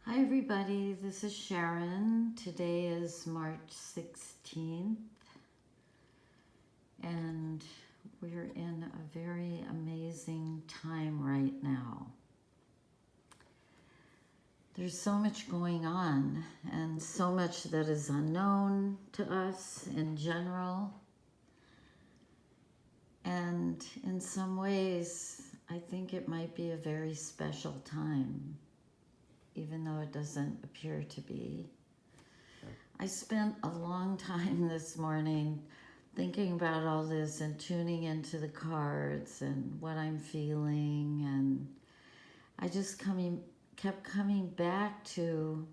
Hi everybody, this is Sharon. Today is March 16th and we're in a very amazing time right now. There's so much going on and so much that is unknown to us in general. And in some ways, I think it might be a very special time, even though it doesn't appear to be. I spent a long time this morning thinking about all this and tuning into the cards and what I'm feeling, and I just kept coming back to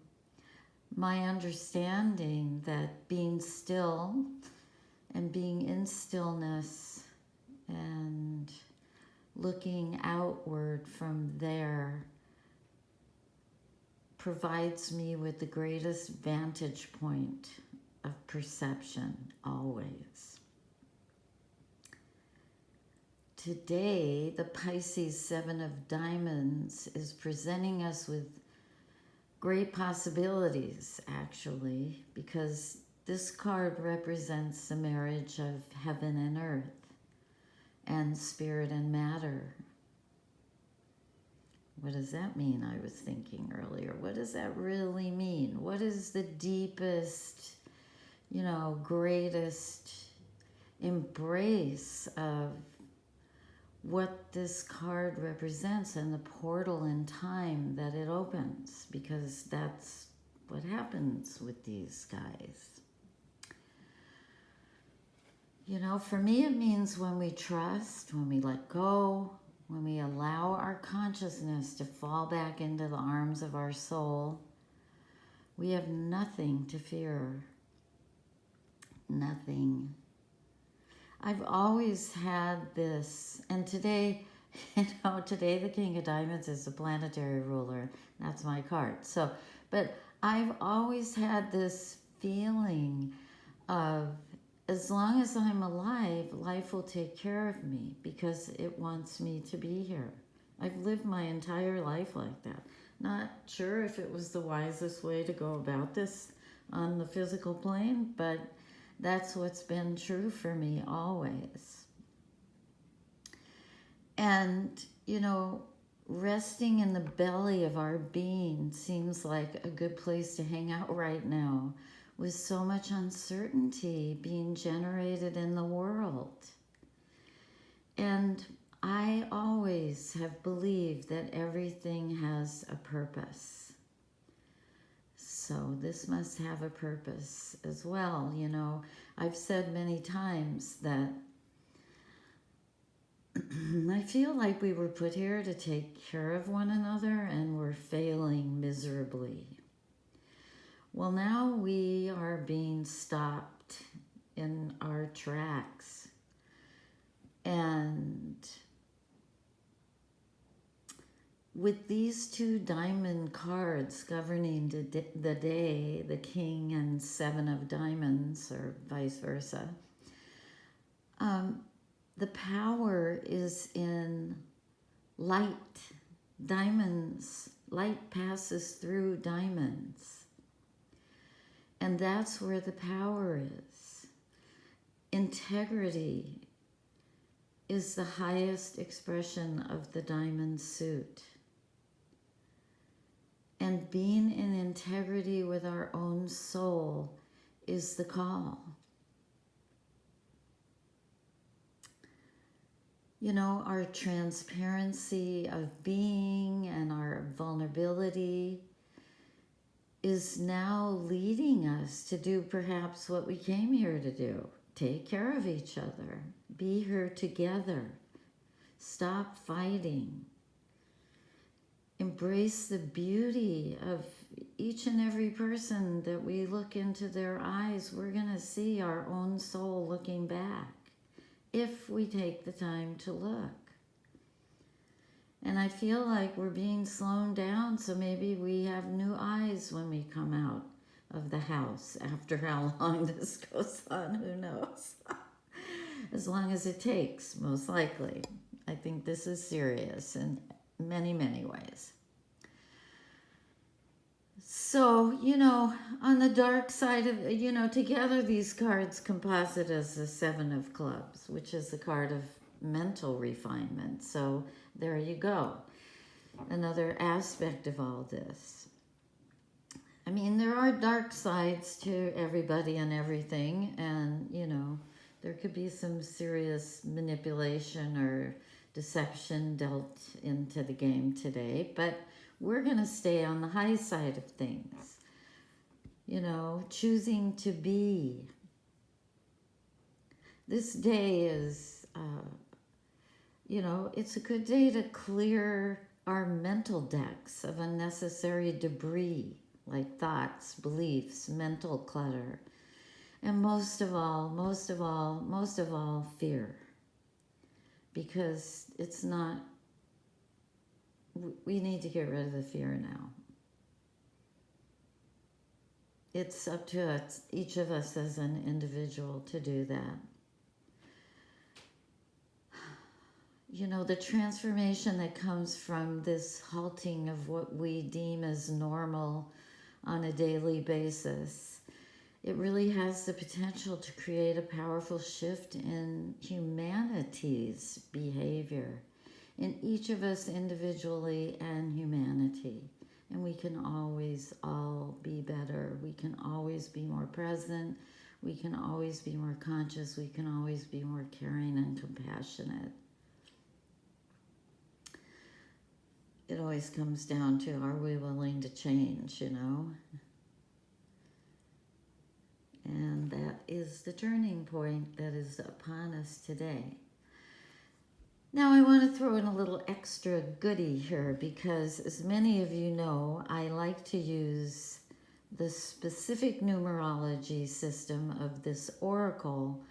my understanding that being still and being in stillness and looking outward from there provides me with the greatest vantage point of perception always. Today, the Pisces Seven of Diamonds is presenting us with great possibilities, actually, because this card represents the marriage of heaven and earth and spirit and matter. What does that mean? I was thinking earlier. What does that really mean? What is the deepest, greatest embrace of what this card represents and the portal in time that it opens? Because that's what happens with these guys. For me, it means when we trust, when we let go, when we allow our consciousness to fall back into the arms of our soul, we have nothing to fear. Nothing. I've always had this, and today, today the King of Diamonds is the planetary ruler. That's my card. But I've always had this feeling of, as long as I'm alive, life will take care of me because it wants me to be here. I've lived my entire life like that. Not sure if it was the wisest way to go about this on the physical plane, but that's what's been true for me always. And, resting in the belly of our being seems like a good place to hang out right now, with so much uncertainty being generated in the world. And I always have believed that everything has a purpose. So this must have a purpose as well. I've said many times that I feel like we were put here to take care of one another and we're failing miserably. Well, now we are being stopped in our tracks. And with these two diamond cards governing the day, the King and Seven of Diamonds, or vice versa, the power is in light. Diamonds, light passes through diamonds. And that's where the power is. Integrity is the highest expression of the diamond suit. And being in integrity with our own soul is the call. Our transparency of being and our vulnerability is now leading us to do perhaps what we came here to do. Take care of each other. Be here together. Stop fighting. Embrace the beauty of each and every person that we look into their eyes. We're going to see our own soul looking back if we take the time to look. And I feel like we're being slowed down, so maybe we have new eyes when we come out of the house. After how long this goes on, who knows? As long as it takes, most likely. I think this is serious in many, many ways. So, on the dark side of, together these cards composite as the Seven of Clubs, which is the card of mental refinement. So, there you go. Another aspect of all this. I mean, there are dark sides to everybody and everything, and, there could be some serious manipulation or deception dealt into the game today, but we're going to stay on the high side of things. Choosing to be. This day is, it's a good day to clear our mental decks of unnecessary debris, like thoughts, beliefs, mental clutter, and most of all, fear. Because it's not, we need to get rid of the fear now. It's up to us, each of us as an individual, to do that. The transformation that comes from this halting of what we deem as normal on a daily basis, it really has the potential to create a powerful shift in humanity's behavior, in each of us individually and humanity. And we can always all be better. We can always be more present. We can always be more conscious. We can always be more caring and compassionate. It always comes down to, are we willing to change, And that is the turning point that is upon us today. Now I want to throw in a little extra goodie here, because as many of you know, I like to use the specific numerology system of this oracle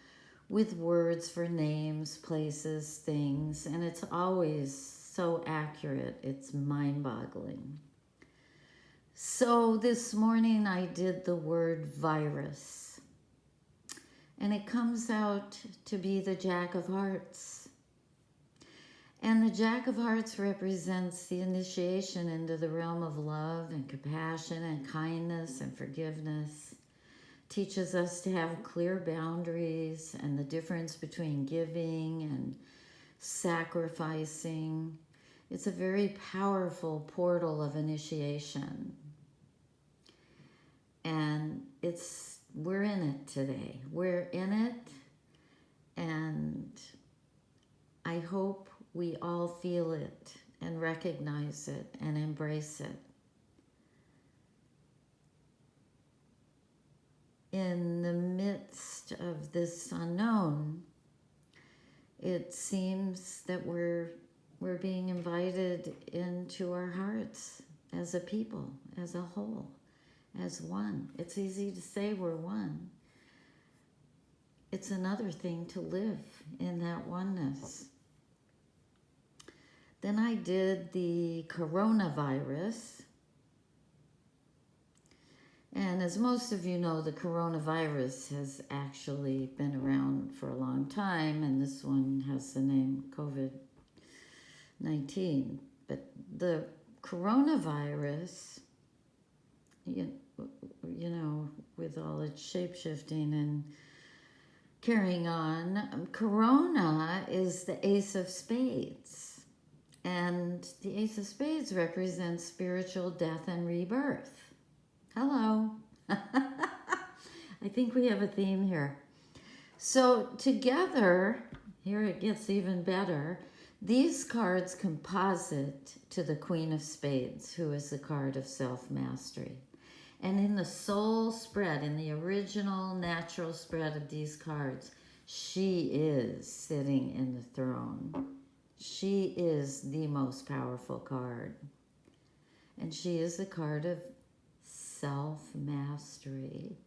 with words for names, places, things, and it's always so accurate, it's mind-boggling. So this morning I did the word virus, and it comes out to be the Jack of Hearts. And the Jack of Hearts represents the initiation into the realm of love and compassion and kindness and forgiveness. Teaches us to have clear boundaries and the difference between giving and sacrificing. It's a very powerful portal of initiation. And we're in it today. We're in it, and I hope we all feel it and recognize it and embrace it. In the midst of this unknown, it seems that we're being invited into our hearts as a people, as a whole, as one. It's easy to say we're one. It's another thing to live in that oneness. Then I did the coronavirus. And as most of you know, the coronavirus has actually been around for a long time, and this one has the name COVID-19. But the coronavirus, you know, with all its shape-shifting and carrying on, Corona is the Ace of Spades. And the Ace of Spades represents spiritual death and rebirth. Hello. I think we have a theme here. So together, here it gets even better, these cards composite to the Queen of Spades, who is the card of self-mastery. And in the soul spread, in the original natural spread of these cards, she is sitting in the throne. She is the most powerful card. And she is the card of self-mastery.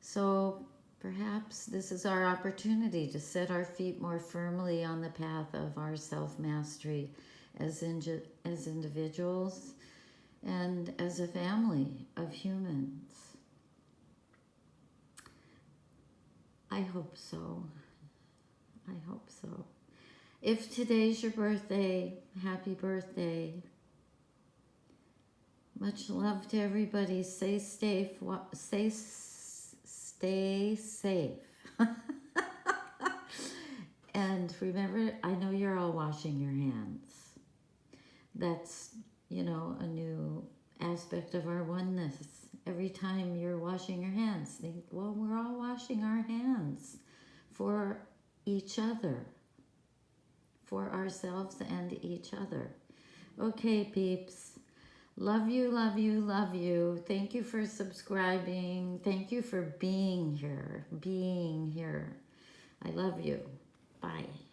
So perhaps this is our opportunity to set our feet more firmly on the path of our self-mastery as individuals and as a family of humans. I hope so. I hope so. If today's your birthday, happy birthday. Much love to everybody. Stay safe. Stay safe. And remember, I know you're all washing your hands. That's, a new aspect of our oneness. Every time you're washing your hands, think, well, we're all washing our hands for each other, for ourselves and each other. Okay, peeps. Love you, love you, love you. Thank you for subscribing. Thank you for being here. I love you. Bye.